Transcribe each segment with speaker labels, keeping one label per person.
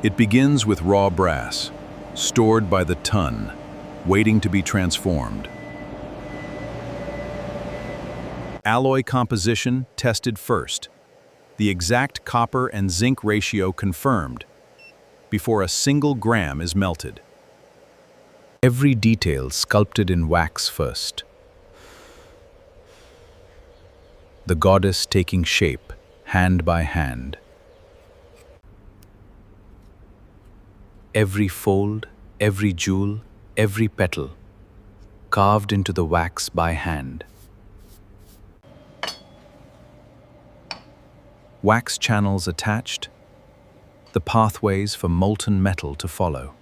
Speaker 1: It begins with raw brass, stored by the ton, waiting to be transformed. Alloy composition tested first, the exact copper and zinc ratio confirmed, before a single gram is melted. Every detail sculpted in wax first. The goddess taking shape, hand by hand. Every fold, every jewel, every petal, carved into the wax by hand. Wax channels attached, the pathways for molten metal to follow.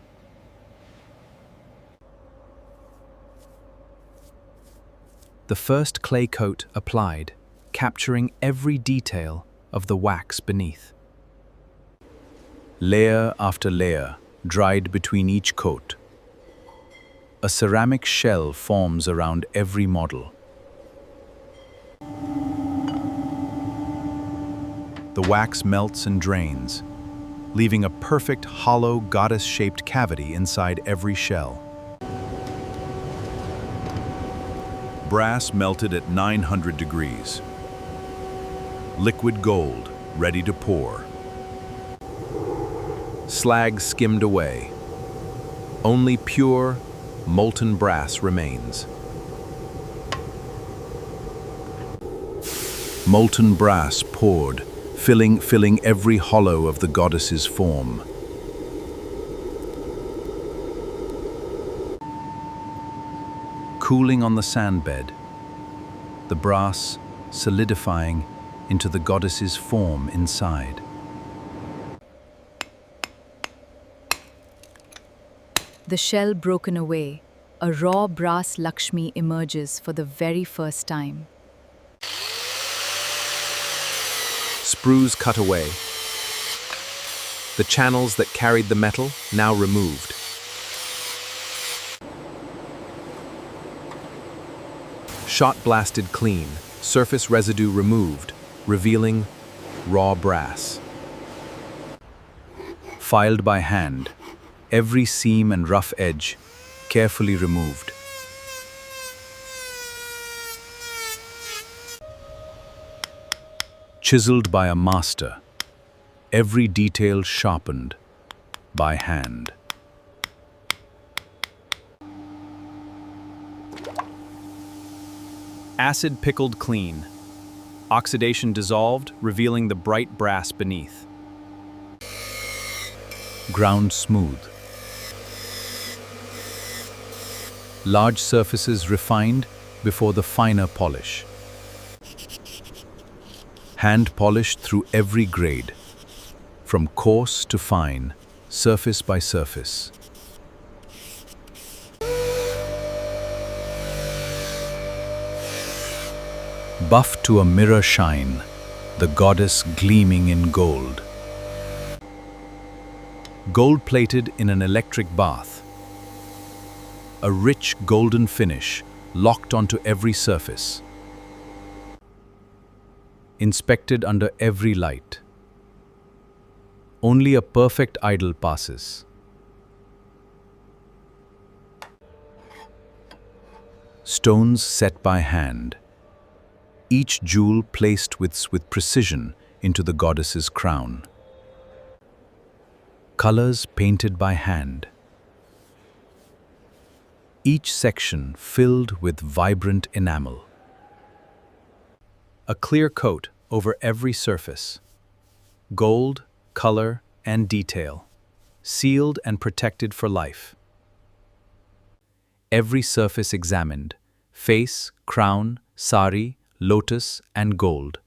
Speaker 1: The first clay coat applied, capturing every detail of the wax beneath. Layer after layer, dried between each coat. A ceramic shell forms around every model. The wax melts and drains, leaving a perfect hollow goddess-shaped cavity inside every shell. Brass melted at 900 degrees. Liquid gold, ready to pour. Slag skimmed away. Only pure, molten brass remains. Molten brass poured, filling every hollow of the goddess's form. Cooling on the sandbed, the brass solidifying into the goddess's form inside.
Speaker 2: The shell broken away, a raw brass Lakshmi emerges for the very first time.
Speaker 3: Sprues cut away. The channels that carried the metal now removed. Shot blasted clean, surface residue removed, revealing raw brass.
Speaker 1: Filed by hand, every seam and rough edge carefully removed. Chiseled by a master, every detail sharpened by hand.
Speaker 4: Acid pickled clean. Oxidation dissolved, revealing the bright brass beneath.
Speaker 1: Ground smooth. Large surfaces refined before the finer polish. Hand polished through every grade, from coarse to fine, surface by surface. Buffed to a mirror shine, the goddess gleaming in gold. Gold-plated in an electric bath. A rich golden finish locked onto every surface. Inspected under every light. Only a perfect idol passes. Stones set by hand. Each jewel placed with precision into the goddess's crown. Colors painted by hand. Each section filled with vibrant enamel.
Speaker 4: A clear coat over every surface. Gold, color, and detail. Sealed and protected for life. Every surface examined. Face, crown, sari, lotus, and gold.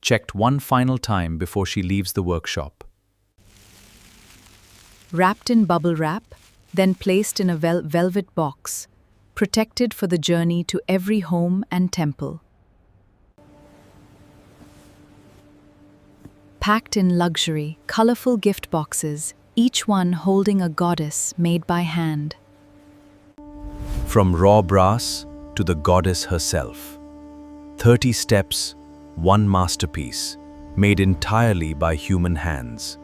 Speaker 4: Checked one final time before she leaves the workshop.
Speaker 2: Wrapped in bubble wrap, then placed in a velvet box, protected for the journey to every home and temple. Packed in luxury, colorful gift boxes, each one holding a goddess made by hand.
Speaker 1: From raw brass to the goddess herself. 30 steps, one masterpiece, made entirely by human hands.